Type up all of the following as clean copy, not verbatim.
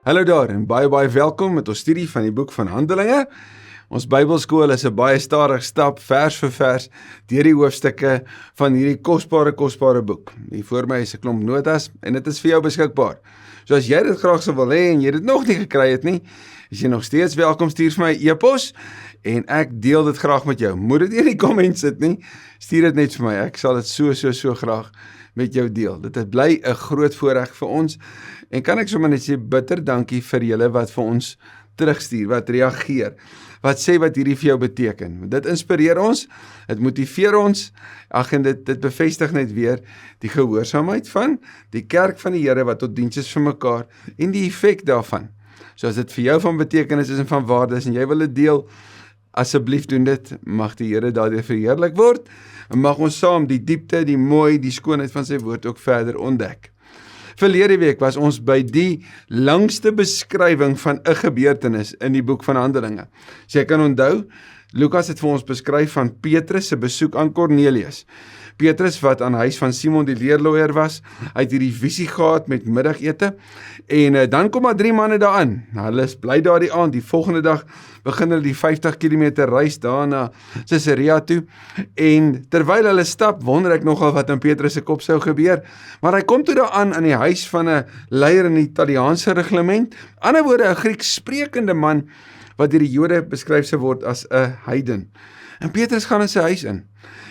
Hallo daar en baie welkom met ons studie van die boek van Handelinge. Ons Bybelskool is 'n baie stadige stap, vers vir vers, deur die hoofstukke van hierdie kosbare boek. Hier voor my is 'n klomp notas en dit is vir jou beskikbaar. So as jy dit graag sou wil hê en jy dit nog nie gekry het nie, is jy nog steeds welkom, stuur vir my 'n e-pos en ek deel dit graag met jou. Moet dit nie in die comments sit nie, stuur dit net vir my. Ek sal dit so graag met jou deel. Dit bly 'n groot voorreg vir ons en kan ek sommer net sê bitter dankie vir julle wat vir ons terugstuur, wat reageer, wat sê wat hierdie vir jou beteken. Dit inspireer ons, dit motiveer ons, en dit bevestig net weer die gehoorsaamheid van die kerk van die Here wat tot diens is vir mekaar en die effek daarvan. So as dit vir jou van betekenis is en van waarde is en jy wil dit deel, asseblief doen dit, mag die Here daardeur verheerlik word, en mag ons saam die diepte, die mooi, die skoonheid van sy woord ook verder ontdek. Verlede week was ons by die langste beskrywing van 'n gebeurtenis in die boek van Handelinge. So jy kan onthou, Lukas het vir ons beskryf van Petrus se besoek aan Kornelius. Petrus wat aan huis van Simon die leerloier was, hy het hierdie visie gehad met middagete, en dan kom maar 3 manne daaraan. Hulle is bly daar die aand, die volgende dag begin hulle die 50 km reis daar na Caesarea toe, en terwyl hulle stap, wonder ek nogal wat in Petrus se kop sou gebeur, maar hy kom toe daaraan aan die huis van 'n leier in die Italiaanse reglement, ander woorde 'n Grieks sprekende man, wat deur die Jode beskryf sou word as 'n heiden. En Petrus gaan in sy huis in,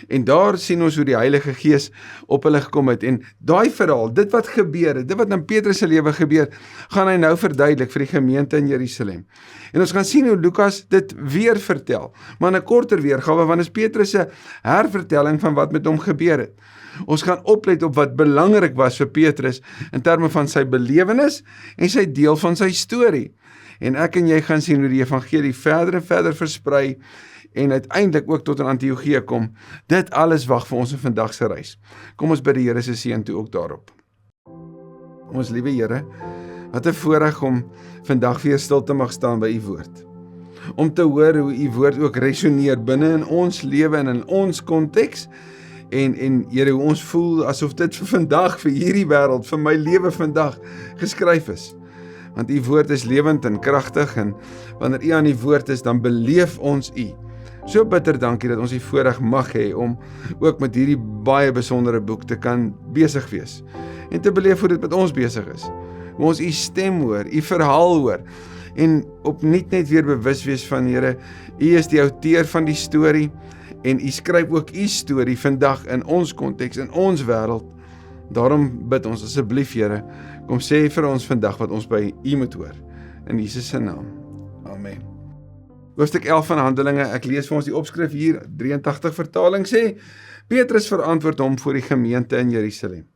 en daar sien ons hoe die Heilige Gees op hulle gekom het, en daai verhaal, dit wat gebeur het, dit wat in Petrus se lewe gebeur, gaan hy nou verduidelik vir die gemeente in Jerusalem. En ons gaan sien hoe Lukas dit weer vertel, maar in 'n korter weergawe, want is Petrus se hervertelling van wat met hom gebeur het. Ons gaan oplet op wat belangrik was vir Petrus, in terme van sy belewenis, en sy deel van sy storie. En ek en jy gaan sien hoe die evangelie verder en verder versprei, en uiteindelik ook tot in Antiochië kom. Dit alles wag vir ons in vandag se reis. Kom ons bid die Here se seën toe ook daarop. Ons liewe Here, wat 'n voorreg om vandag weer stil te mag staan by u woord. Om te hoor hoe u woord ook resoneer binne in ons lewe en in ons konteks, en Here, hoe ons voel asof dit vir vandag, vir hierdie wêreld, vir my lewe vandag geskryf is. Want u woord is lewend en kragtig, en wanneer u aan die woord is, dan beleef ons u. So bitter dankie dat ons die voorreg mag hê om ook met hierdie baie besondere boek te kan besig wees, en te beleef hoe dit met ons besig is. Hoe ons u stem hoor, u verhaal hoor, en opnuut net weer bewus wees van, Here, u is die outeur van die storie, en u skryf ook u storie vandag in ons konteks, in ons wêreld. Daarom bid ons asseblief, Here, kom sê vir ons vandag wat ons by u moet hoor. In Jesus se naam. Amen. Hoofstuk 11 van Handelinge, ek lees vir ons die opskrif hier, 83 vertaling sê, Petrus verantwoord hom voor die gemeente in Jerusalem.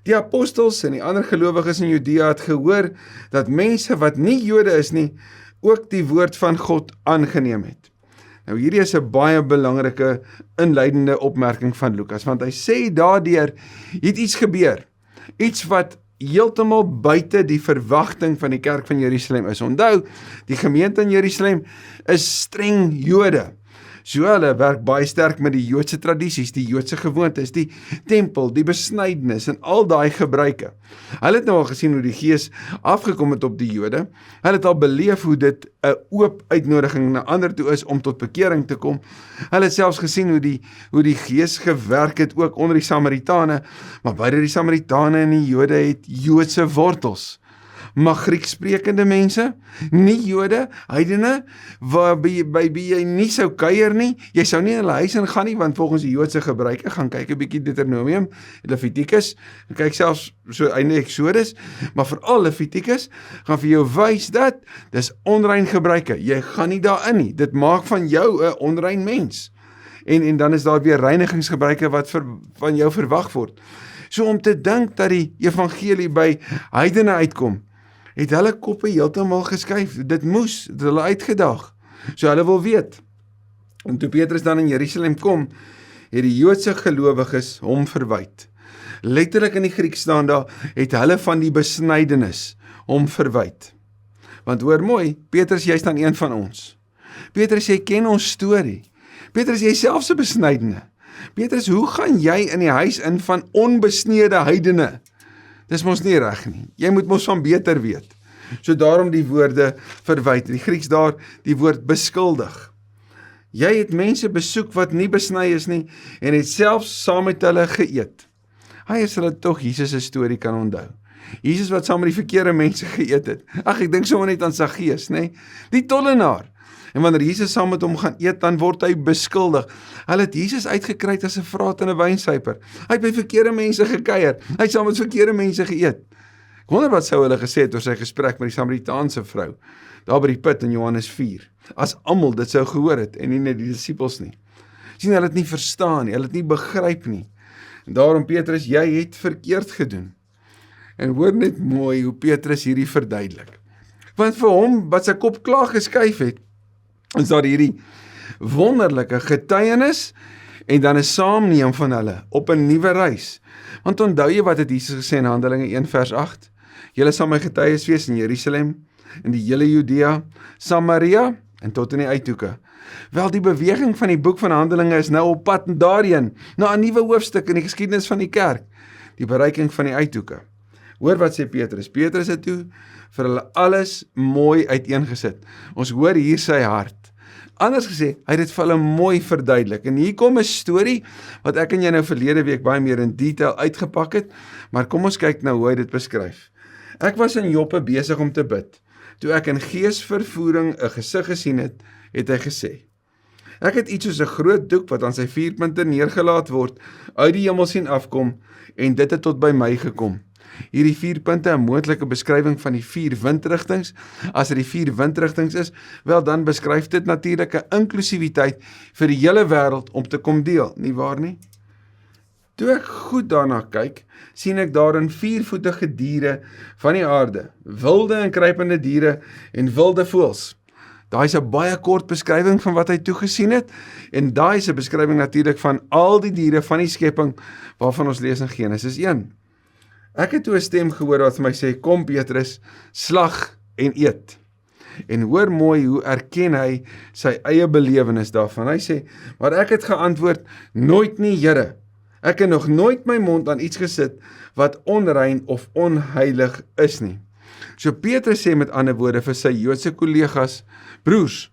Die apostels en die ander gelowiges in Judea het gehoor dat mense wat nie Jode is nie, ook die woord van God aangeneem het. Nou hierdie is 'n baie belangrike inleidende opmerking van Lukas, want hy sê daardeur het iets gebeur, iets wat heeltemal buite die verwagting van die kerk van Jerusalem is. Onthou, die gemeente in Jerusalem is streng Jode. So hulle werk baie sterk met die Joodse tradisies, die Joodse gewoontes, die tempel, die besnydenis en al daai gebruike. Hulle het nou al gesien hoe die Gees afgekom het op die Jode. Hulle het al beleef hoe dit 'n oop uitnodiging na ander toe is om tot bekering te kom. Hulle het selfs gesien hoe die Gees gewerk het ook onder die Samaritane, maar beide die Samaritane en die Jode het Joodse wortels. Maar Grieksprekende mense, nie Jode, heidene, by wie jy nie sou kuier nie, jy sou nie in hulle huis ingaan nie, want volgens die Joodse gebruike, gaan kyk 'n bietjie Deuteronomium, Levitikus, kyk selfs so einde Exodus, maar veral Levitikus, gaan vir jou wys dat, dis onrein gebruike, jy gaan nie daarin nie, dit maak van jou 'n onrein mens, en dan is daar weer reinigingsgebruike wat van jou verwag word. So om te dink dat die evangelie by heidene uitkom, het hulle koppe heeltemal geskuif. Dit moes, het hulle uitgedaag. So hulle wil weet. En toe Petrus dan in Jerusalem kom, het die Joodse gelowiges hom verwyd. Letterlik in die Grieks staan daar, het hulle van die besnydenis hom verwyd. Want hoor mooi, Petrus, jy is dan een van ons. Petrus, jy ken ons storie. Petrus, jy selfs 'n besnydene. Petrus, hoe gaan jy in die huis in van onbesnede heidene? Dis mos nie reg nie. Jy moet mos van beter weet. So daarom die woorde verwyd. In die Grieks daar die woord beskuldig. Jy het mense besoek wat nie besny is nie en het selfs saam met hulle geëet. Hy is hulle tog Jesus se storie kan onthou. Jesus wat saam met die verkeerde mense geëet het. Ag, ek dink sommer net aan Saggeus, nê? Die tollenaar. En wanneer Jesus saam met hom gaan eet, dan word hy beskuldig. Hulle het Jesus uitgekry as 'n vraat en 'n wynsuiper. Hy het by verkeerde mense gekuier. Hy het saam met verkeerde mense geëet. Ek wonder wat sou hulle gesê het oor sy gesprek met die Samaritaanse vrou, daar by die put in Johannes 4. As almal dit sou gehoor het en nie net die disippels nie. Sien, hulle het nie verstaan nie, hulle het nie begryp nie. En daarom Petrus, jy het verkeerd gedoen. En hoor net mooi hoe Petrus hierdie verduidelik. Want vir hom wat sy kop klaar geskuif het, is daar hierdie wonderlike getuienis en dan 'n saamneem van hulle op 'n nuwe reis. Want onthou jy wat het Jesus gesê in Handelinge 1 vers 8? Julle sal my getuies wees in Jerusalem, in die hele Judea, Samaria en tot in die uithoeke. Wel, die beweging van die boek van Handelinge is nou op pad daarheen, na 'n nuwe hoofstuk in die geskiedenis van die kerk, die bereiking van die uithoeke. Hoor wat sê Petrus. Petrus het toe vir hulle alles mooi uiteengesit. Ons hoor hier sy hart. Anders gesê, hy het dit vir hulle mooi verduidelik. En hier kom 'n storie wat ek en jy nou verlede week baie meer in detail uitgepak het, maar kom ons kyk nou hoe hy dit beskryf. Ek was in Joppe besig om te bid. Toe ek in geesvervoering 'n gesig gesien het, het hy gesê: Ek het iets soos 'n groot doek wat aan sy 4 punte neergelaat word, uit die hemel sien afkom, en dit het tot by my gekom. Hierdie 4 punte, 'n moontlike beskrywing van die 4 windrigtings. As dit die 4 windrigtings is, wel dan beskryf dit natuurlik 'n inklusiwiteit vir die hele wêreld om te kom deel, nie waar nie? Toe ek goed daarna kyk, sien ek daarin 4-voetige diere van die aarde, wilde en kruipende diere en wilde voëls. Daai is 'n baie kort beskrywing van wat hy toegesien het, en daai is 'n beskrywing natuurlik van al die diere van die skepping waarvan ons lees in Genesis 1. Ek het toe 'n stem gehoor wat vir my sê: Kom Petrus, slag en eet. En hoor mooi hoe erken hy sy eie belewenis daarvan. Hy sê: Maar ek het geantwoord: Nooit nie, Here. Ek het nog nooit my mond aan iets gesit wat onrein of onheilig is nie. So Petrus sê met ander woorde vir sy Joodse kollegas: Broers,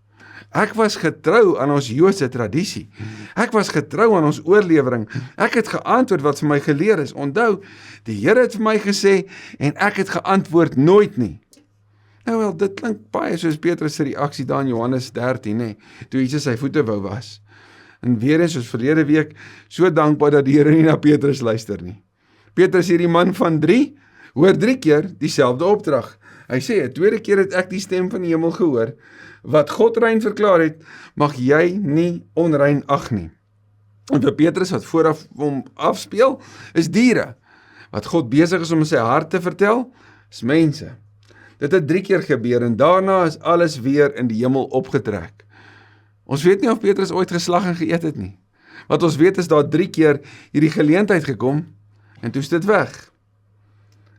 ek was getrou aan ons Joodse tradisie. Ek was getrou aan ons oorlewering. Ek het geantwoord wat vir my geleer is. Onthou, die Here het vir my gesê en ek het geantwoord nooit nie. Nou wel, dit klink baie soos Petrus se reaksie daar in Johannes 13, nê, toe Jesus sy voete wou was. En weer eens soos verlede week, so dankbaar dat die Here nie na Petrus luister nie. Petrus hierdie man van 3, hoor 3 keer dieselfde opdrag. Hy sê, 'n tweede keer het ek die stem van die hemel gehoor, wat God rein verklaar het, mag jy nie onrein ag nie. En vir Petrus wat vooraf hom afspeel, is diere. Wat God besig is om in sy hart te vertel, is mense. Dit het 3 keer gebeur en daarna is alles weer in die hemel opgetrek. Ons weet nie of Petrus ooit geslag en geëet het nie. Wat ons weet is daar 3 keer hierdie geleentheid gekom en toe is dit weg.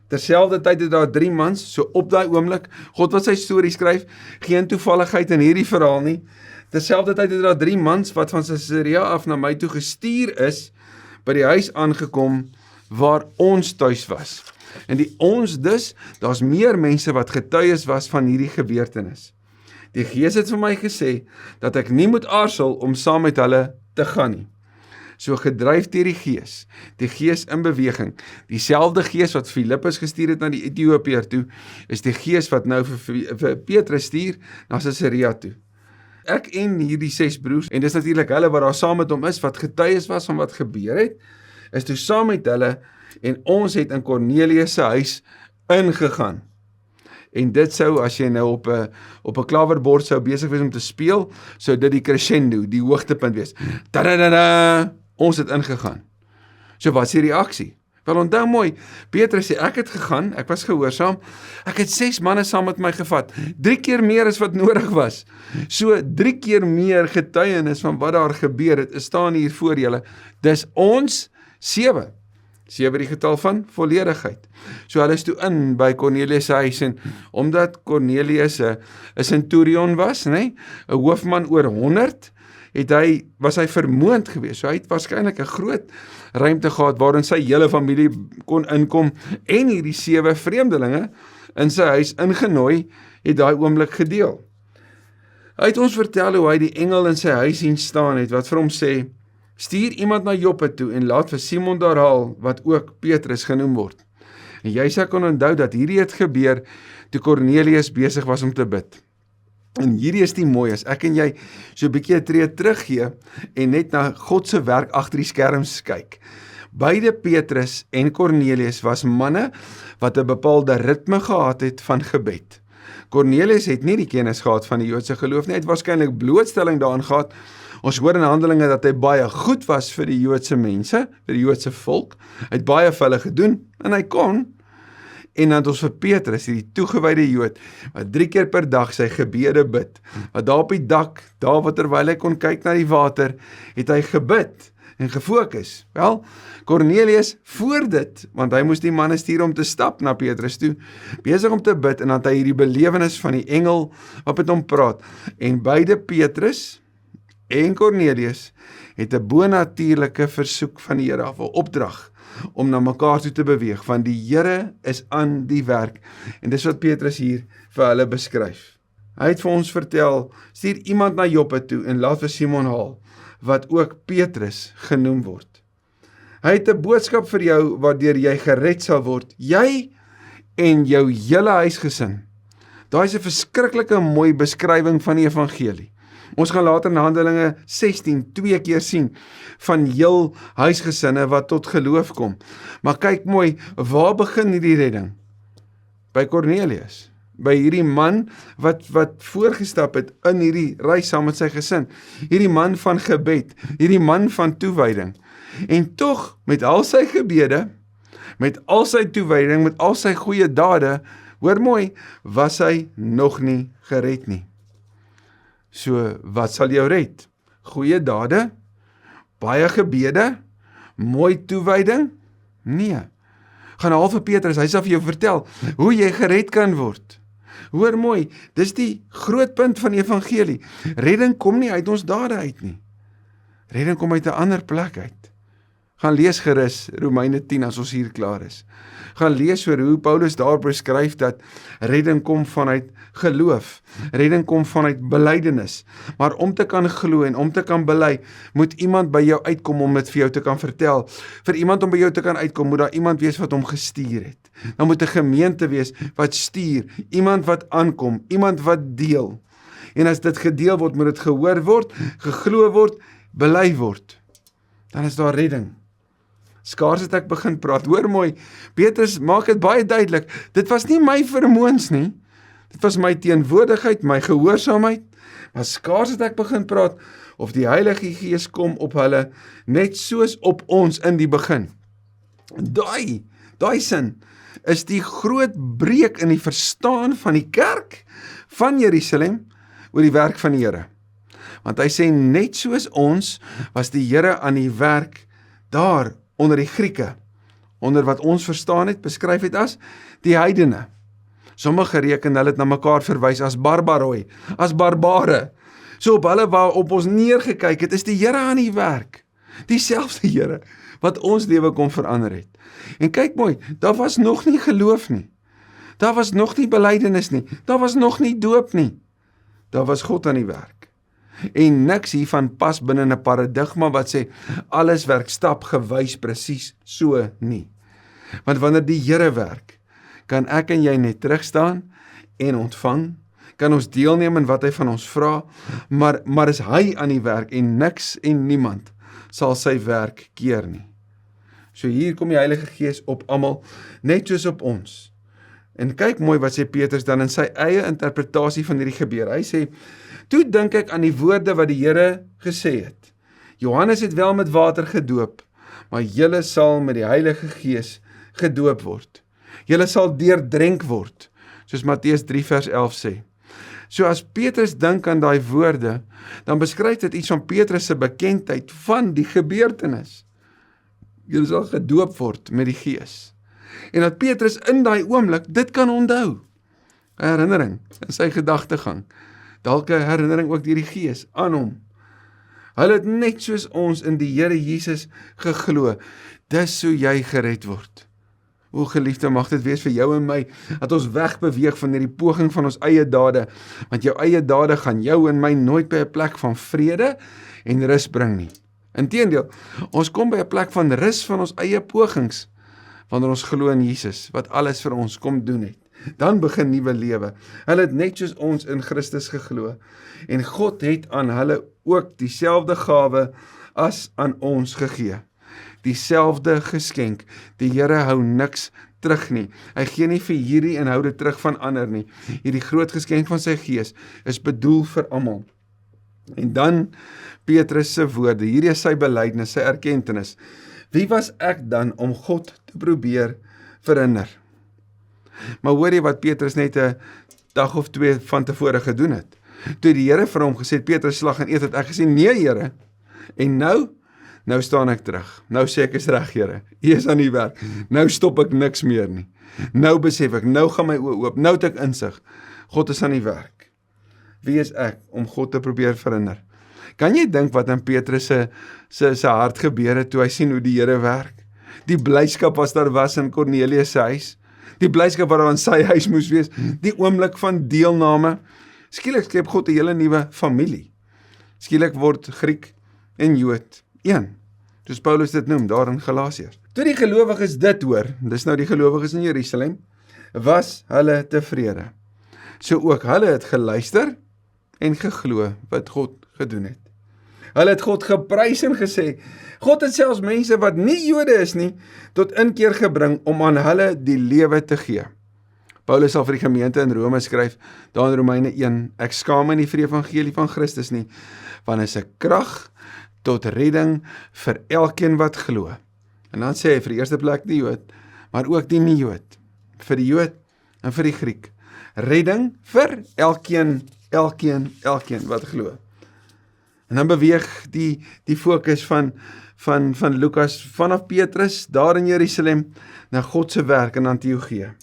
Terselfdertyd het daar 3 mans, so op daai oomblik, God wat sy storie skryf, geen toevalligheid in hierdie verhaal nie. Terselfdertyd het daar 3 mans wat van Caesarea af na my toe gestuur is, by die huis aangekom waar ons tuis was. En die ons dus, daar's meer mense wat getuies was van hierdie gebeurtenis. Die Gees het vir my gesê, dat ek nie moet aarzel om saam met hulle te gaan nie. So gedryf deur die Gees in beweging. Dieselfde Gees wat Filippus gestuur het na die Ethiopiër toe, is die Gees wat nou vir Petrus stuur na Caesarea toe. Ek en hierdie 6 broers, en dis natuurlik hulle wat daar saam met hom is, wat getuies was van wat gebeur het, is toe saam met hulle, en ons het in Cornelius se huis ingegaan. En dit sou, as jy nou op 'n klawerbord sou besig wees om te speel, sou dit die crescendo, die hoogtepunt wees. Tadadada, ons het ingegaan. So wat is die reaksie? Wel onthou mooi, Petrus sê, ek het gegaan, ek was gehoorsaam, ek het 6 manne saam met my gevat, 3 keer meer as wat nodig was. So 3 keer meer getuienis van wat daar gebeur het, staan hier voor julle. Dis ons 7. 7 die getal van volledigheid. So hulle is toe in by Cornelius se huis, en omdat Cornelius 'n centurion was, nê, 'n hoofman oor 100, was hy vermoond geweest. So hy het waarskynlik 'n groot ruimte gehad waarin sy hele familie kon inkom en hierdie 7 vreemdelinge in sy huis ingenooi, het daai oomblik gedeel. Hy het ons vertel hoe hy die engel in sy huis sien staan het, wat vir hom sê, stuur iemand na Joppe toe en laat vir Simon daar haal, wat ook Petrus genoem word. En jy sal kon onthou dat hierdie het gebeur toe Cornelius besig was om te bid. En hierdie is die mooi, as ek en jy so 'n bietjie 'n tree teruggee en net na God se werk agter die skerms kyk. Beide Petrus en Cornelius was manne wat 'n bepaalde ritme gehad het van gebed. Cornelius het nie die kennis gehad van die Joodse geloof nie, hy het waarskynlik blootstelling daaraan gehad. Ons hoor in Handelinge dat hy baie goed was vir die Joodse mense, vir die Joodse volk. Hy het baie vir hulle gedoen en hy kon. En dan het ons vir Petrus, die toegewyde Jood, wat 3 keer per dag sy gebede bid, wat daar op die dak, daar wat terwyl hy kon kyk na die water, het hy gebid en gefokus. Wel, Cornelius voor dit, want hy moes die manne stuur om te stap na Petrus toe, besig om te bid, en dan het hy hierdie belewenis van die engel wat met hom praat. En beide Petrus en Cornelius het 'n bonatuurlike versoek van die Here af, 'n opdrag om na mekaar toe te beweeg, want die Here is aan die werk. En dis wat Petrus hier vir hulle beskryf. Hy het vir ons vertel, stuur iemand na Joppe toe en laat vir Simon haal, wat ook Petrus genoem word. Hy het 'n boodskap vir jou, waardeur jy gered sal word, jy en jou hele huisgesin. Daai is 'n verskriklike mooi beskrywing van die evangelie. Ons gaan later in Handelinge 16 2 keer sien van heel huisgesinne wat tot geloof kom. Maar kyk mooi, waar begin hierdie redding? By Cornelius, by hierdie man wat voorgestap het in hierdie reis saam met sy gesin. Hierdie man van gebed, hierdie man van toewyding. En tog, met al sy gebede, met al sy toewyding, met al sy goeie dade, hoor mooi, was hy nog nie gered nie. So, wat sal jou red? Goeie dade? Baie gebede? Mooi toewyding? Nee. Gaan haal vir Petrus, hy sal vir jou vertel hoe jy gered kan word. Hoor mooi, dis die groot punt van die evangelie. Redding kom nie uit ons dade uit nie. Redding kom uit 'n ander plek uit. Gaan lees gerus Romeine 10 as ons hier klaar is. Gaan lees oor hoe Paulus daar beskryf dat redding kom vanuit geloof. Redding kom vanuit belydenis. Maar om te kan glo en om te kan bely, moet iemand by jou uitkom om dit vir jou te kan vertel. Vir iemand om by jou te kan uitkom, moet daar iemand wees wat hom gestuur het. Dan moet 'n gemeente wees wat stuur, iemand wat aankom, iemand wat deel. En as dit gedeel word, moet dit gehoor word, geglo word, bely word. Dan is daar redding. Skaars het ek begin praat, hoor mooi, Petrus maak dit baie duidelik, dit was nie my vermoëns nie, dit was my teenwoordigheid, my gehoorsaamheid, maar skaars het ek begin praat, of die Heilige Gees kom op hulle, net soos op ons in die begin. Daai sin, is die groot breek in die verstaan van die kerk van Jerusalem, oor die werk van die Here. Want hy sê, net soos ons, was die Here aan die werk, daar, onder die Grieke, onder wat ons verstaan het, beskryf het as die heidene. Sommige reken hulle het na mekaar verwys as barbaroi, as barbare. So op hulle waarop ons neergekyk het, is die Here aan die werk. Dieselfde Here wat ons lewe kom verander het. En kyk mooi, daar was nog nie geloof nie. Daar was nog nie belydenis nie. Daar was nog nie doop nie. Daar was God aan die werk. En niks hiervan pas binne 'n paradigma wat sê, alles werk stapgewys presies so nie. Want wanneer die Here werk, kan ek en jy net terugstaan en ontvang, kan ons deelneem in wat hy van ons vra, maar is hy aan die werk en niks en niemand sal sy werk keer nie. So hier kom die Heilige Gees op almal, net soos op ons. En kyk mooi wat sê Petrus dan in sy eie interpretasie van hierdie gebeur. Hy sê, toe dink ek aan die woorde wat die Here gesê het. Johannes het wel met water gedoop, maar julle sal met die Heilige Gees gedoop word. Julle sal deurdrenk word, soos Matteus 3 vers 11 sê. So as Petrus dink aan daai woorde, dan beskryf dit iets van Petrus se bekendheid van die gebeurtenis. Julle sal gedoop word met die Gees. En dat Petrus in daai oomblik dit kan onthou. 'n Herinnering in sy gedagtegang. Dalk 'n herinnering ook deur die Gees aan hom. Hulle het net soos ons in die Here Jesus geglo. Dis hoe jy gered word. O geliefde, mag dit wees vir jou en my, dat ons wegbeweeg van hierdie poging van ons eie dade, want jou eie dade gaan jou en my nooit by 'n plek van vrede en rus bring nie. Inteendeel, ons kom by 'n plek van rus van ons eie pogings, wanneer ons glo in Jesus, wat alles vir ons kom doen het. Dan begin nuwe lewe. Hulle het net soos ons in Christus geglo, en God het aan hulle ook dieselfde gawe as aan ons gegee. Dieselfde geskenk. Die Here hou niks terug nie. Hy gee nie vir hierdie en hou dit terug van ander nie. Hierdie groot geskenk van sy Gees is bedoel vir almal. En dan Petrus se woorde, hierdie is sy belydenis, sy erkentenis. Wie was ek dan om God te probeer verhinder? Maar hoor jy wat Petrus net 'n dag of 2 van tevore gedoen het? Toe die Here vir hom gesê, Petrus slag en eet, het ek gesê, nee Here, en nou staan ek terug. Nou sê ek is reg, Here. U is aan die werk. Nou stop ek niks meer nie. Nou besef ek, nou gaan my oë oop. Nou het ek insig. God is aan die werk. Wie is ek om God te probeer verhinder? Kan jy dink wat in Petrus se hart gebeur het toe hy sien hoe die Here werk? Die blydskap wat daar was in Kornelius se huis. Die blydskap wat daar in sy huis moes wees. Die oomblik van deelname. Skielik skep God 'n hele nuwe familie. Skielik word Griek en Jood een, soos Paulus dit noem, daar in Galasiërs. Toe die gelowiges dit hoor, dis nou die gelowiges in Jerusalem, was hulle tevrede. So ook hulle het geluister en geglo wat God gedoen het. Hulle het God geprys en gesê, God het selfs mense wat nie Jode is nie, tot inkeer gebring om aan hulle die lewe te gee. Paulus sal vir die gemeente in Rome skryf, daar in Romeine 1, ek skaam my nie vir die evangelie van Christus nie, want is 'n krag tot redding vir elkeen wat glo. En dan sê hy vir die eerste plek die Jood, maar ook die nie Jood, vir die Jood en vir die Griek. Redding vir elkeen wat glo. En dan beweeg die fokus van Lukas vanaf Petrus daar in Jerusalem na God se werk in Antiochië.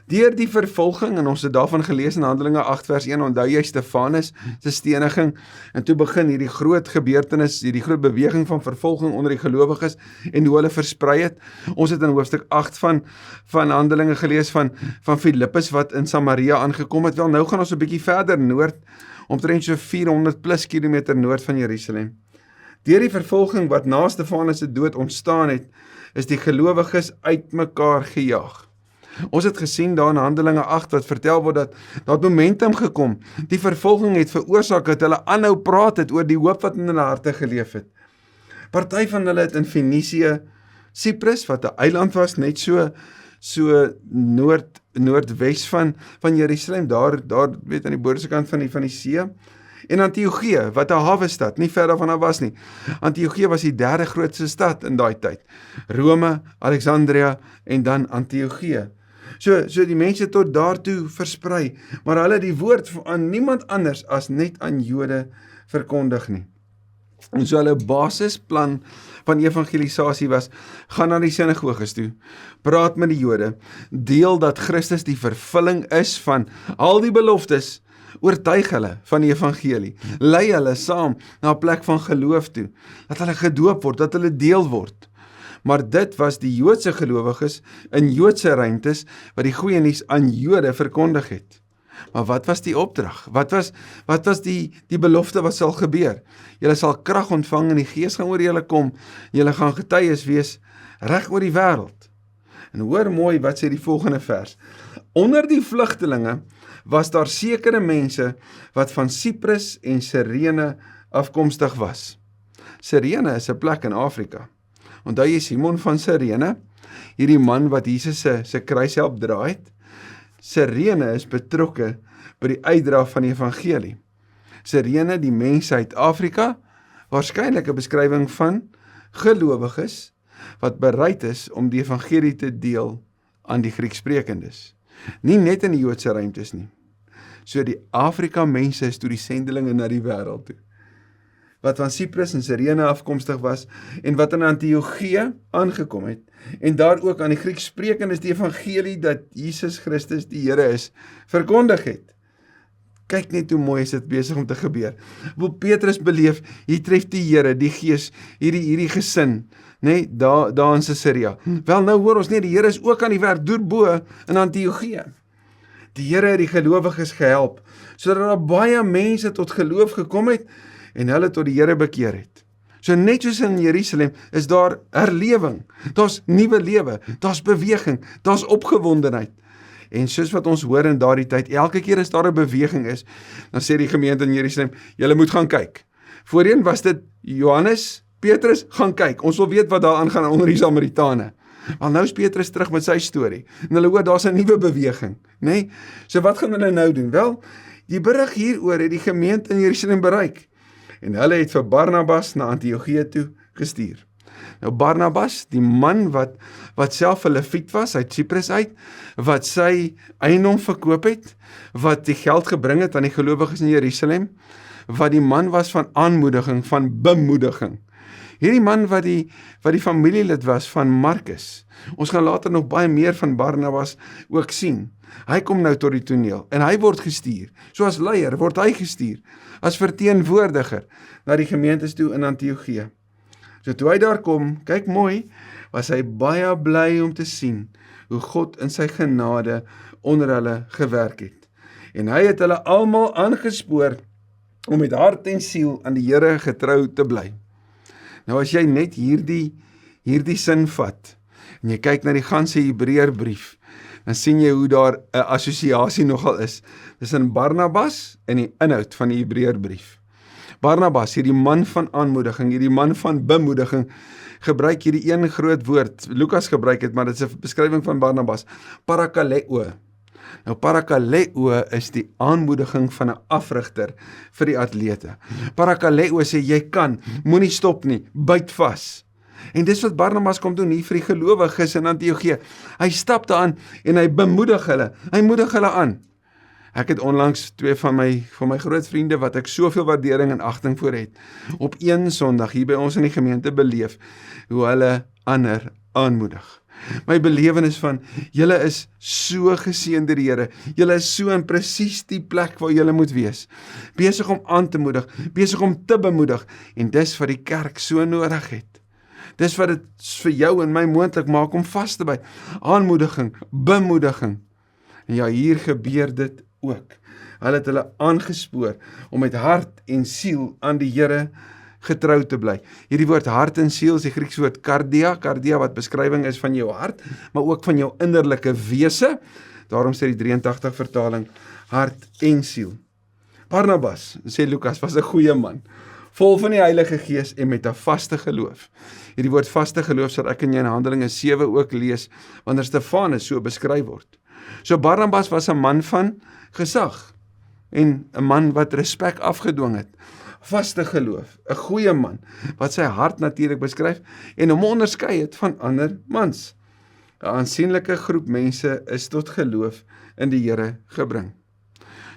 Deur die vervolging, en ons het daarvan gelees in Handelinge 8 vers 1, onthou jy Stefanus se steniging, en toe begin hierdie groot gebeurtenis, hierdie groot beweging van vervolging onder die gelowiges, en hoe hulle versprei het. Ons het in hoofstuk 8 van Handelinge gelees van Filippus wat in Samaria aangekom het. Wel, nou gaan ons 'n bietjie verder noord, omtrent so 400 plus kilometer noord van Jerusalem. Deur die vervolging wat na Stefanus se dood ontstaan het, is die gelowiges uitmekaar gejaag. Ons het gesien daar in Handelinge 8 wat vertel word dat daar momentum gekom. Die vervolging het veroorsaak dat hulle aanhou praat het oor die hoop wat in hulle harte geleef het. Party van hulle het in Fenisië, Cyprus wat 'n eiland was, net so noordwes van Jerusalem, daar weet aan die boordelike kant van die see. En Antiochië, wat 'n hawestad, nie ver daarvan af was nie. Antiochië was die derde grootste stad in daai tyd. Rome, Alexandria en dan Antiochië. So die mense tot daartoe versprei, maar hulle het die woord aan niemand anders as net aan Jode verkondig nie. En so hulle basisplan van evangelisasie was, gaan na die sinagoges toe, praat met die Jode, deel dat Christus die vervulling is van al die beloftes, oortuig hulle van die evangelie, lei hulle saam na 'n plek van geloof toe, dat hulle gedoop word, dat hulle deel word. Maar dit was die Joodse gelowiges in Joodse ruimtes wat die goeie nuus aan Jode verkondig het. Maar wat was die opdrag? Wat was die belofte wat sal gebeur? Julle sal krag ontvang en die Gees gaan oor julle kom. Julle gaan getuies wees reg oor die wêreld. En hoor mooi wat sê die volgende vers. Onder die vlugtelinge was daar sekere mense wat van Cyprus en Cyrene afkomstig was. Cyrene is 'n plek in Afrika. Onthou jy Simon van Cyrene, hierdie man wat Jesus se kruis help dra het? Cyrene is betrokke by die uitdra van die evangelie. Cyrene, die mense uit Afrika, waarskynlik 'n beskrywing van gelowiges wat bereid is om die evangelie te deel aan die Grieksprekendes. Nie net in die Joodse ruimtes nie. So die Afrika mense is toe die sendelinge na die wêreld toe, wat van Cyprus en Cyrene afkomstig was, en wat in Antiochië aangekom het, en daar ook aan die Grieksprekendes die evangelie dat Jesus Christus die Here is, verkondig het. Kyk net hoe mooi is dit besig om te gebeur. Wil Petrus beleef, hier tref die Here, die Gees, hierdie gesin, nee, daar in Caesarea. Wel nou hoor ons nie, die Here is ook aan die werk bo in Antiochië. Die Here het die gelowiges gehelp, sodat daar baie mense tot geloof gekom het, en hulle tot die Here bekeer het. So net soos in Jerusalem, is daar herlewing, daar's nuwe lewe, daar's beweging, daar's opgewondenheid. En soos wat ons hoor in daardie tyd, elke keer as daar 'n beweging is, dan sê die gemeente in Jerusalem, julle moet gaan kyk. Voorheen was dit Johannes, Petrus, gaan kyk, ons wil weet wat daar aangaan onder die Samaritane. Want nou is Petrus terug met sy storie, en hulle hoor daar's 'n nuwe beweging, nee? So wat gaan hulle nou doen? Wel, die berig hieroor het die gemeente in Jerusalem bereik, en hulle het vir Barnabas na Antiochië toe gestuur. Nou Barnabas, die man wat self 'n Lewiet was, uit Cyprus uit, wat sy eiendom verkoop het, wat die geld gebring het aan die gelowiges in Jerusalem, wat die man was van aanmoediging, van bemoediging. Hierdie man wat die familielid was van Markus. Ons gaan later nog baie meer van Barnabas ook sien. Hy kom nou tot die toneel en hy word gestuur. So as leier word hy gestuur, as verteenwoordiger na die gemeentes toe in Antiochië. So toe hy daar kom, kyk mooi, was hy baie bly om te sien hoe God in sy genade onder hulle gewerk het. En hy het hulle almal aangespoor om met hart en siel aan die Here getrou te bly. Nou as jy net hierdie sin vat, en jy kyk na die ganse Hebreërbrief, dan sien jy hoe daar 'n assosiasie nogal is tussen Barnabas en die inhoud van die Hebreërbrief. Barnabas, hierdie man van aanmoediging, hierdie man van bemoediging, gebruik hierdie een groot woord, Lukas gebruik het, maar dit is 'n beskrywing van Barnabas, parakaleo. Nou parakaleo is die aanmoediging van 'n afrigter vir die atlete. Parakaleo sê jy kan, moenie stop nie, byt vas. En dis wat Barnabas kom doen hier vir die gelowiges in Antiochië. Hy stap daaraan en hy bemoedig hulle. Hy moedig hulle aan. Ek het onlangs twee van my groot vriende wat ek soveel waardering en agting voor het, op een Sondag hier by ons in die gemeente beleef, hoe hulle ander aanmoedig. My belewenis van, julle is so geseën deur die Here, julle is so in presies die plek waar julle moet wees, besig om aan te moedig, besig om te bemoedig, en dis wat die kerk so nodig het. Dis wat dit vir jou en my moontlik maak om vas te byt, aanmoediging, bemoediging. En ja, hier gebeur dit ook. Hulle het hulle aangespoor om met hart en siel aan die Here getrou te bly. Hierdie woord hart en siel is die Griekse woord kardia wat beskrywing is van jou hart, maar ook van jou innerlike wese. Daarom sê die 83 vertaling, hart en siel. Barnabas, sê Lukas, was 'n goeie man, vol van die Heilige Gees en met 'n vaste geloof. Hierdie woord vaste geloof sal ek in jou Handelinge 7 ook lees, wanneer Stefanus so beskryf word. So Barnabas was 'n man van gesag, en 'n man wat respek afgedwing het, vaste geloof, 'n goeie man, wat sy hart natuurlik beskryf, en hom onderskei het van ander mans. 'n Aansienlike groep mense is tot geloof in die Here gebring.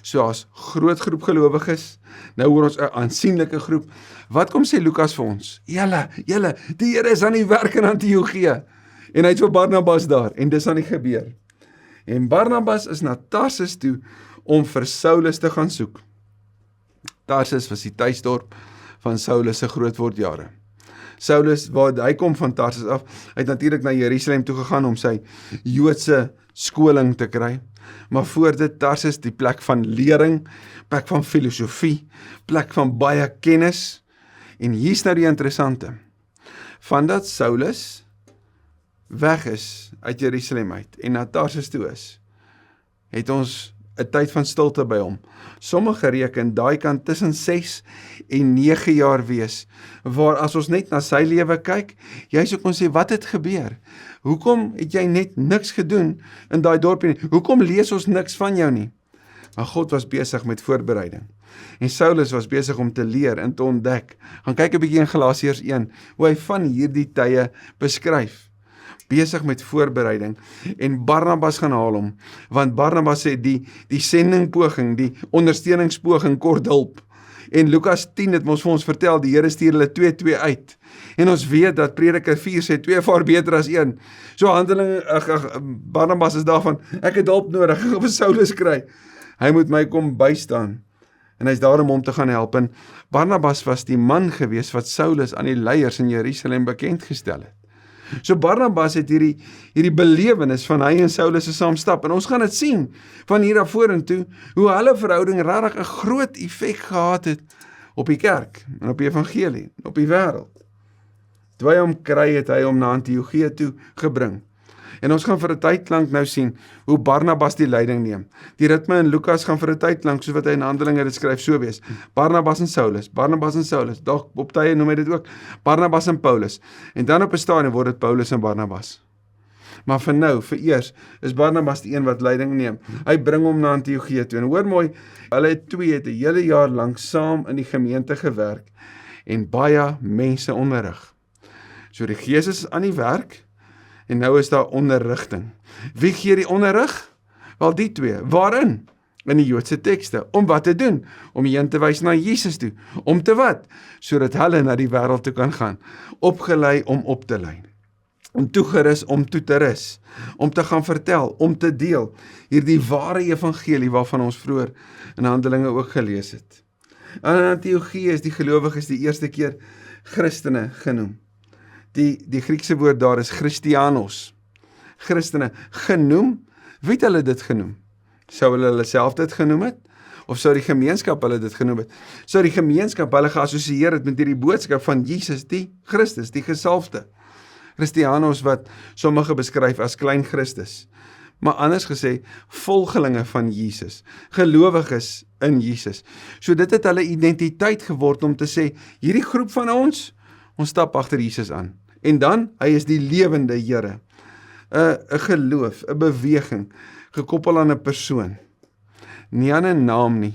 So as groot groep gelowiges, nou hoor ons 'n aansienlike groep. Wat kom sê Lukas vir ons? Julle, die Here is aan die werk in Antiochië, en hy het vir Barnabas daar, en dis aan die gebeur. En Barnabas is na Tarsus toe om vir Saulus te gaan soek. Tarsus was die tuisdorp van Saulus se grootwordjare. Saulus, waar hy kom van Tarsus af, hy het natuurlik na Jerusalem toe gegaan om sy Joodse skoling te kry. Maar voor dit Tarsus die plek van lering, plek van filosofie, plek van baie kennis. En hier's nou die interessante. Vandat Saulus weg is uit Jerusalem uit en na Tarsus toe is, het ons 'n tyd van stilte by hom. Sommige reken daai kan tussen 6 en 9 jaar wees, waar as ons net na sy lewe kyk, jy sou kon sê, wat het gebeur? Hoekom het jy net niks gedoen in daai dorpie nie? Hoekom lees ons niks van jou nie? Maar God was besig met voorbereiding. En Saulus was besig om te leer en te ontdek. Gaan kyk 'n bietjie in Galasiërs 1, hoe hy van hierdie tye beskryf. Besig met voorbereiding, en Barnabas gaan haal hom, want Barnabas sê die sendingpoging, die ondersteuningspoging kort hulp, en Lukas 10 het ons vir ons vertel, die Here stuur hulle 2 uit, en ons weet dat Prediker 4 sê, 2 vaar beter as 1, so Barnabas is daarvan, ek het hulp nodig, ek wil Saulus kry, Hy moet my kom bystaan. En hy's daar om hom te gaan help. En Barnabas was die man gewees wat Saulus aan die leiers in Jerusalem bekend gestel het. So Barnabas het hierdie belewenis van hy en Saulus se saamstap. En ons gaan dit sien van hier af vorentoe, hoe hulle verhouding regtig 'n groot effek gehad het op die kerk, en op die evangelie, op die wêreld. Toe hy hom kry, het hy hom na Antiochië toe gebring. En ons gaan vir 'n tyd lank nou sien hoe Barnabas die leiding neem. Die ritme in Lukas gaan vir 'n tyd lank, soos wat hy in Handelinge dit skryf, so wees. Barnabas en Saulus, dalk op tye noem hy dit ook, Barnabas en Paulus. En dan op 'n stadium word dit Paulus en Barnabas. Maar vir nou, vir eers, is Barnabas die een wat leiding neem. Hy bring hom na Antiochië toe. En hoor mooi, hulle twee het 'n hele jaar lank saam in die gemeente gewerk en baie mense onderrig. So die Gees is aan die werk, en nou is daar onderrigting. Wie gee die onderrig? Wel die twee. Waarin? In die Joodse tekste. Om wat te doen? Om heen te wys na Jesus toe. Om te wat? Sodat hulle na die wêreld toe kan gaan. Opgelei om op te lei. Om toegerus om toe te rus. Om te gaan vertel, om te deel. Hierdie ware evangelie waarvan ons vroeër in Handelinge ook gelees het. In Antiochië is die gelowiges die eerste keer Christene genoem. Die Griekse woord daar is Christianos. Christene genoem. Wie het hulle dit genoem? Sou hulle self dit genoem het? Of sou die gemeenskap hulle dit genoem het? Sou die gemeenskap hulle geassosieer het met hierdie boodskap van Jesus, die Christus, die gesalfde? Christianos wat sommige beskryf as klein Christus. Maar anders gesê, volgelinge van Jesus. Gelowiges in Jesus. So dit het hulle identiteit geword om te sê, hierdie groep van ons stap agter Jesus aan. En dan, hy is die lewende Here. 'n geloof, 'n beweging, gekoppel aan 'n persoon. Nie aan 'n naam nie,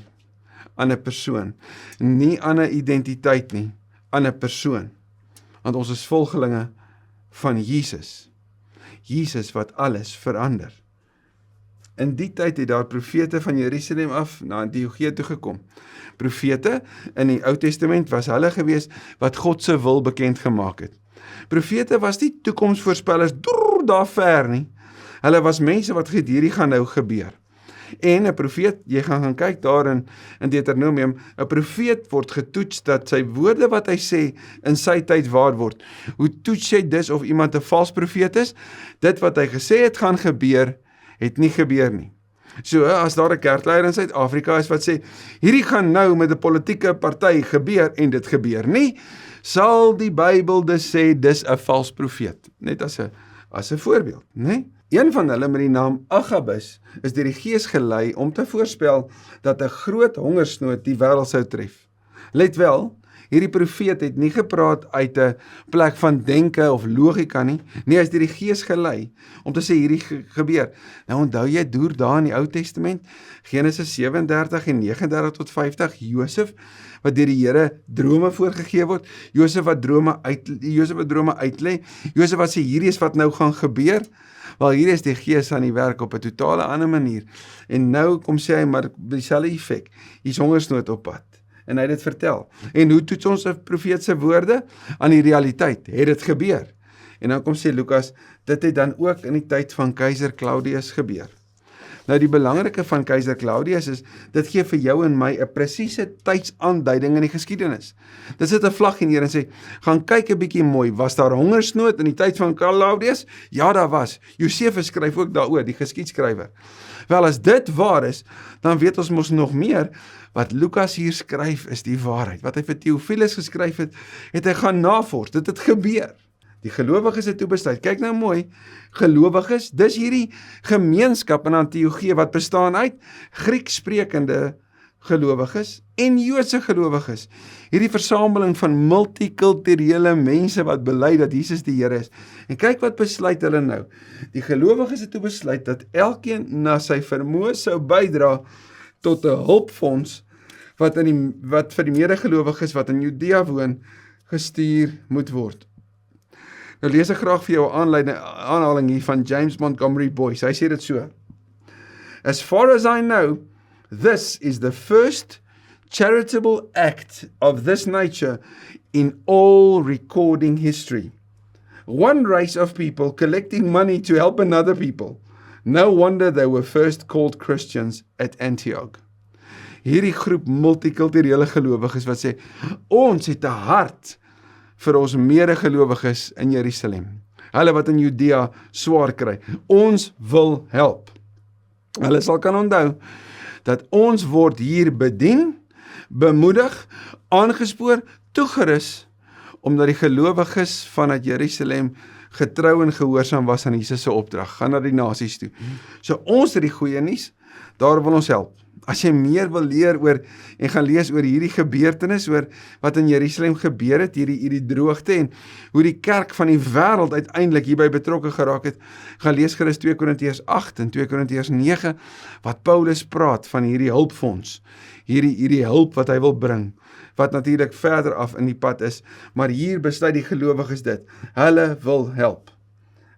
aan 'n persoon. Nie aan 'n identiteit nie, aan 'n persoon. Want ons is volgelinge van Jesus. Jesus wat alles verander. In die tyd het daar profete van Jerusalem af na Antiochië toe gekom. Profete in die Ou Testament was hulle gewees wat God se wil bekend gemaak het. Profete was nie toekomsvoorspellers daar ver nie. Hulle was mense wat gesê hierdie gaan nou gebeur. En 'n profeet, jy gaan kyk daar in Deuteronomium, 'n profeet word getoets dat sy woorde wat hy sê in sy tyd waar word. Hoe toets jy dus of iemand 'n vals profeet is? Dit wat hy gesê het gaan gebeur, het nie gebeur nie. So, as daar 'n kerkleier in Suid-Afrika is wat sê, hierdie gaan nou met 'n politieke party gebeur en dit gebeur nie, sal die Bybel dus sê, dis 'n vals profeet. Net as 'n voorbeeld, né? Een van hulle met die naam Agabus is deur die Gees gelei om te voorspel dat 'n groot hongersnood die wêreld sou tref. Let wel, hierdie profeet het nie gepraat uit 'n plek van denke of logika nie. Nee, hy is deur die Gees gelei om te sê hierdie gebeur. Nou onthou jy daar in die Ou Testament, Genesis 37 en 39 tot 50, Josef wat deur die Here drome voorgegee word, Josef wat drome uitlê, Josef wat sê hierdie is wat nou gaan gebeur. Wel, hier is die Gees aan die werk op 'n totale ander manier. En nou kom sê hy maar dieselfde effek. Hier's hongersnood op pad. En hy het dit vertel. En hoe toets ons 'n profeet se woorde? Aan die realiteit. Het dit gebeur? En dan kom sê Lukas, dit het dan ook in die tyd van keiser Claudius gebeur. Nou die belangrike van keiser Claudius is, dit gee vir jou en my 'n presiese tydsaanduiding in die geskiedenis. Dit sit 'n vlag in hier en sê, gaan kyk 'n bietjie mooi, was daar hongersnood in die tyd van Claudius? Ja, daar was. Josefus skryf ook daaroor, die geskiedskrywer. Wel, as dit waar is, dan weet ons mos nog meer, wat Lukas hier skryf is die waarheid. Wat hy vir Theophilus geskryf het, het hy gaan navors, dit het gebeur. Die gelowiges het toe besluit, kyk nou mooi, gelowiges, dis hierdie gemeenskap in Antiochië wat bestaan uit Grieksprekende gelowiges en Joodse gelowiges. Hierdie versameling van multikulturele mense wat bely dat Jesus die Here is. En kyk wat besluit hulle nou. Die gelowiges het toe besluit dat elkeen na sy vermoë sou bydra tot 'n hulpfonds wat vir die medegelowiges wat in Judea woon gestuur moet word. Nou lees ek graag vir jou 'n aanhaling hier van James Montgomery Boyce. Hy sê dit so: As far as I know, this is the first charitable act of this nature in all recording history. One race of people collecting money to help another people. No wonder they were first called Christians at Antioch. Hierdie groep multikulturele gelowiges wat sê, ons het 'n hart vir ons medegelowiges in Jerusalem. Hulle wat in Judea swaar kry. Ons wil help. Hulle sal kan onthou dat ons word hier bedien, bemoedig, aangespoor, toegerus, omdat die gelowiges vanuit Jerusalem getrou en gehoorsaam was aan Jesus se opdrag. Gaan na die nasies toe. So ons het die goeie nuus, daar wil ons help. As jy meer wil leer oor en gaan lees oor hierdie gebeurtenis, oor wat in Jerusalem gebeur het, hierdie droogte en hoe die kerk van die wêreld uiteindelik hierby betrokke geraak het, gaan lees gerus 2 Korintiërs 8 en 2 Korintiërs 9, wat Paulus praat van hierdie hulpfonds, hierdie hulp wat hy wil bring, wat natuurlik verder af in die pad is, maar hier besluit die gelowiges dit, hulle wil help.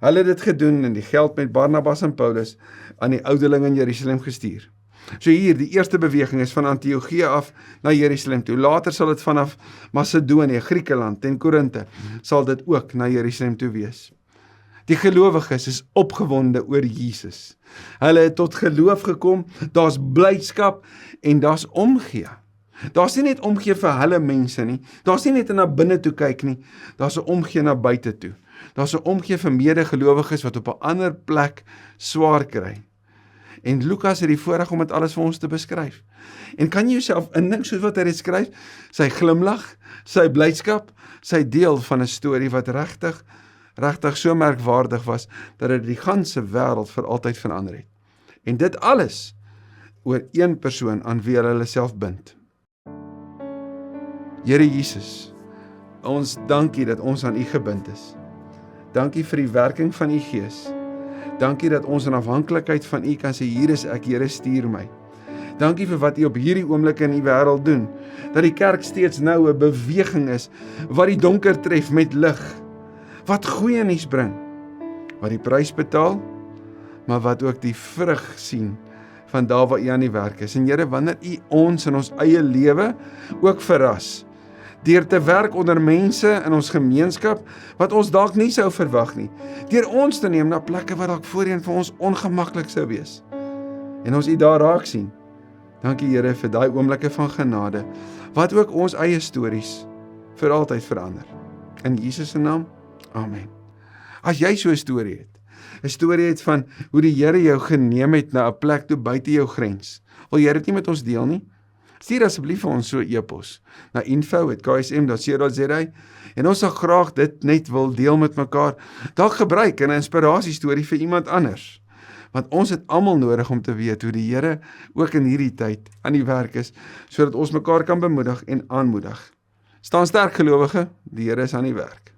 Hulle het dit gedoen en die geld met Barnabas en Paulus aan die ouderlinge in Jerusalem gestuur. So hier, die eerste beweging is van Antiochië af na Jerusalem toe. Later sal dit vanaf Macedonië, Griekeland en Korinthe, sal dit ook na Jerusalem toe wees. Die gelowiges is opgewonde oor Jesus. Hulle het tot geloof gekom, daar's blydskap en daar's omgee. Daar's nie net omgee vir hulle mense nie, daar's nie net na binne toe kyk nie, daar's 'n omgee na buite toe. Daar's 'n omgee vir medegelowiges wat op 'n ander plek swaar kry. En Lukas het die voorreg om dit alles vir ons te beskryf. En kan jy jouself indink soos wat hy dit skryf? Sy glimlag, sy blydskap, sy deel van 'n storie wat regtig so merkwaardig was, dat dit die ganse wêreld vir altyd verander het. En dit alles oor een persoon aan wie hulle self bind. Here Jesus, ons dankie dat ons aan U gebind is. Dankie vir die werking van U Gees. Dankie dat ons in afhanklikheid van U kan sê, hier is ek, Here, stuur my. Dankie vir wat U op hierdie oomblik in U wêreld doen, dat die kerk steeds nou 'n beweging is, wat die donker tref met lig, wat goeie nuus bring, wat die prys betaal, maar wat ook die vrug sien van daar waar U aan die werk is. En Here, wanneer U ons in ons eie lewe ook verras, deur te werk onder mense in ons gemeenskap, wat ons dalk nie sou verwag nie, deur ons te neem na plekke wat dalk voorheen vir ons ongemaklik sou wees, en ons U daar raak sien. Dankie Here vir daai oomblikke van genade, wat ook ons eie stories vir altyd verander. In Jesus se naam, amen. As jy so 'n storie het, 'n storie het van hoe die Here jou geneem het na 'n plek toe buite jou grens, wil jy dit nie met ons deel nie? Stuur asseblief vir ons so 'n e-pos na info@ksm.co.za en ons sal graag dit net wil deel met mekaar, dalk gebruik in 'n inspirasiestorie vir iemand anders. Want ons het almal nodig om te weet hoe die Here ook in hierdie tyd aan die werk is, sodat ons mekaar kan bemoedig en aanmoedig. Staan sterk gelowige, die Here is aan die werk.